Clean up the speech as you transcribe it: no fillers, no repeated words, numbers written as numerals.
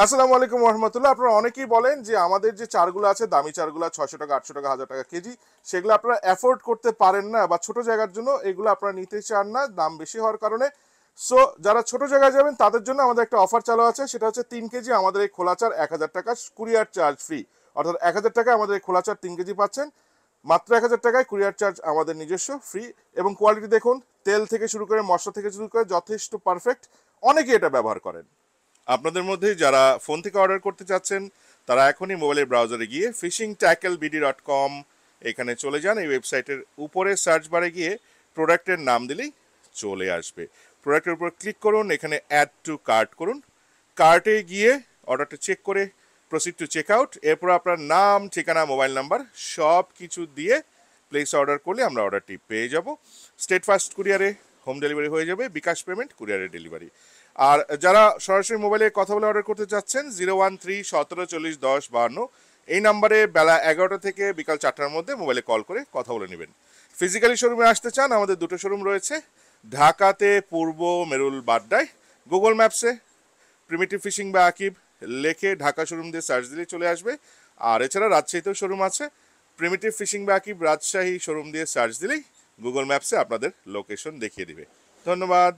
আসসালামু আলাইকুম রহমতুল্লাহ। আপনারা অনেকেই বলেন যে আমাদের যে চারগুলো আছে, দামি চারগুলো 600 টাকা, 800 টাকা, 1000 টাকা কেজি, সেগুলো আপনারা অ্যাফোর্ড করতে পারেন না বা ছোট জায়গার জন্য এগুলো আপনারা নিতে চান না দাম বেশি হওয়ার কারণে। সো যারা ছোট জায়গায় যাবেন তাদের জন্য আমাদের একটা অফার চালু আছে, সেটা হচ্ছে 3 কেজি আমাদের এই খোলা চার 1000 টাকা কুরিয়ার চার্জ ফ্রি। অর্থাৎ 1000 টাকায় আমাদের এই খোলা চার 3 কেজি পাচ্ছেন, মাত্র 1000 টাকায় কুরিয়ার চার্জ আমাদের নিজস্ব ফ্রি। এবং কোয়ালিটি দেখুন, তেল থেকে শুরু করে মশলা থেকে শুরু করে যথেষ্ট পারফেক্ট। অনেকেই এটা ব্যবহার করেন। আপনাদের মধ্যে যারা ফোন থেকে অর্ডার করতে চাচ্ছেন তারা এখনই মোবাইলের ব্রাউজারে গিয়ে fishingtackleBD.com এখানে চলে যান। এই ওয়েবসাইটের উপরে সার্চ বারে গিয়ে প্রোডাক্টের নাম দিলেই চলে আসবে। প্রোডাক্টের উপর ক্লিক করুন, এখানে অ্যাড টু কার্ট করুন। কার্টে গিয়ে অর্ডারটা চেক করে প্রসিড টু চেক আউট। এরপর আপনার নাম, ঠিকানা, মোবাইল নাম্বার সব কিছু দিয়ে প্লেস অর্ডার করলে আমরা অর্ডারটি পেয়ে যাব। স্টেট ফাস্ট কুরিয়ারে হোম ডেলিভারি হয়ে যাবে, বিকাশ পেমেন্ট, কুরিয়ারের ডেলিভারি। আর যারা সরাসরি মোবাইলে কথা বলে অর্ডার করতে চাচ্ছেন 013-1740-10-52 এই নাম্বারে বেলা 11টা থেকে বিকাল 4টার মধ্যে মোবাইলে কল করে কথা বলে নেবেন। ফিজিক্যালি শোরুমে আসতে চান, আমাদের দুটো শোরুম রয়েছে, ঢাকাতে পূর্ব মেরুল বাড্ডায়। গুগল ম্যাপসে প্রিমিটিভ ফিশিং বা আকিব লেখে ঢাকা শোরুম দিয়ে সার্চ দিলে চলে আসবে। আর এছাড়া রাজশাহীতেও শোরুম আছে, প্রিমিটিভ ফিশিং বা আকিব রাজশাহী শোরুম দিয়ে সার্চ দিলেই গুগল ম্যাপসে আপনাদের লোকেশন দেখিয়ে দিবে। ধন্যবাদ।